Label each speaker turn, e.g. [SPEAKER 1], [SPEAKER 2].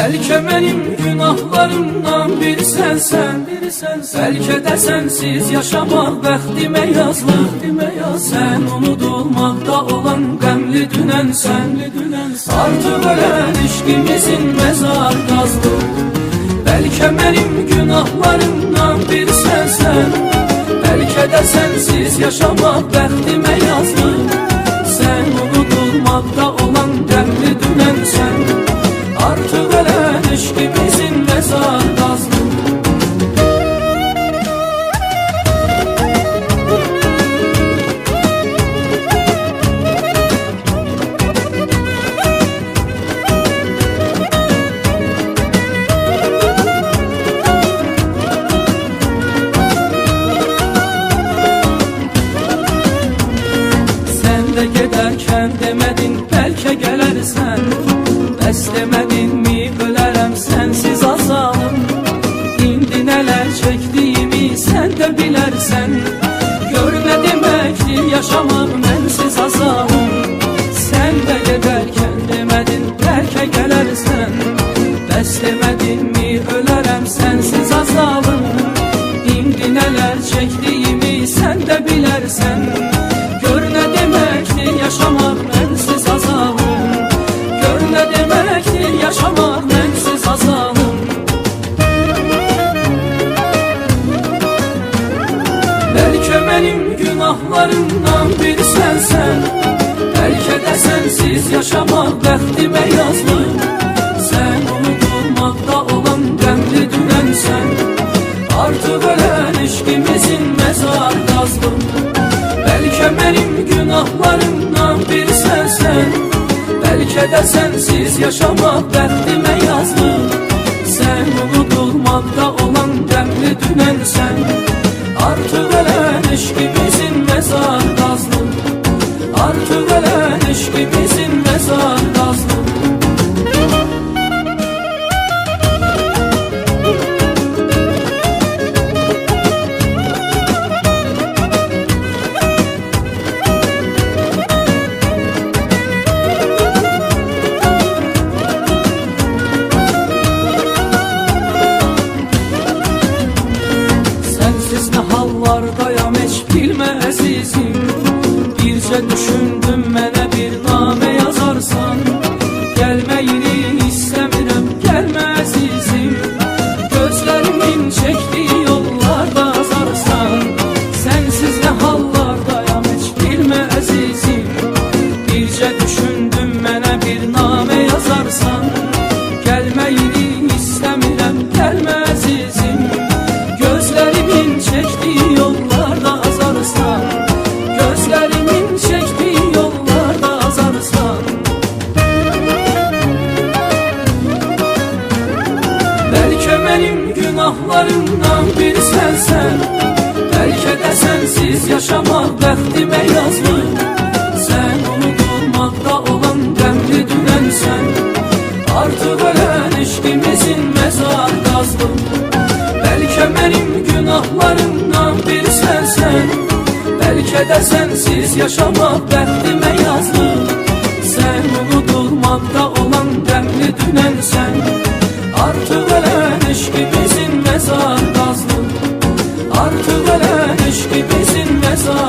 [SPEAKER 1] Bəlkə mənim günahlarımdan biri sənsən, bəlkə də sənsiz yaşamaq bəxtimə yazılıb. Sən unudulmaqda olan qəmli dünənsən, artıq ölən işqimizin məzar qazılıb. Bəlkə mənim günahlarımdan biri sənsən, bəlkə də sənsiz yaşamaq bəxtimə yazılıb. Sən unudulmaqda olan qəmli dünənsən, artıq ölən işqimizin məzar qazılıb.
[SPEAKER 2] Gedərkən demədin bəlkə gələrsən, bəs demədin mi ölərəm sənsiz azalım. İndi nələr çəkdiyimi sən də bilərsən, gör nə deməkdir yaşamaq mənsiz azalım. Sən də gedərkən demədin bəlkə gələrsən, bəs demədin mi ölərəm sənsiz azalım. İndi nələr çəkdiyimi sən də bilərsən, gör nə deməkdir yaşamaq mənsiz azalım. Gör nə deməkdir yaşamaq mənsiz azalım. Bəlkə mənim günahlarımdan biri sənsən, bəlkə də sənsiz yaşamaq bəxtimə yazılıb. Sən unudulmaqda olan qəmli dünənsən, artıq ölən işqimizin məzar qazılıb. Bəlkə mənim günahlarımdan biri sənsən, bəlkə də sənsiz yaşamaq bəxtimə yazılıb. Sən unudulmaqda olan qəmli dünənsən, artıq ölən işqimizin məzar qazılıb. Artıq ölən işqimizin məzar qazılıb. Hallardayam heç bilmə əzizim, bircə düşündüm mənə bir namə yazarsan. Gəlməyini istəmirəm, gəlmə əzizim, gözlərimin çəkdiyi yollarda azarsan. Sənsiz nə hallardayam heç bilmə əzizim, bircə düşündüm mənə bir namə yazarsan. Gəlməyini istəmirəm, gəlmə əzizim, gözlərimin çəkdiyi yollarda azarsan. Gözlərimin çəkdiyi yollarda azarsan. Bəlkə mənim günahlarımdan biri sənsən, bəlkə də sənsiz yaşamaq bəxtimə yazılıb. Sən unudulmaqda olan qəmli dünənsən, artıq ölən işqimizin məzar qazılıb. Bəlkə mənim günahlarımdan biri sənsən, bəlkə də sənsiz yaşamaq bəxtimə yazılıb. Sən unudulmaqda olan qəmli dünənsən, artıq ölən işqimizin məzar qazılıb. Artıq ölən işqimizin məzar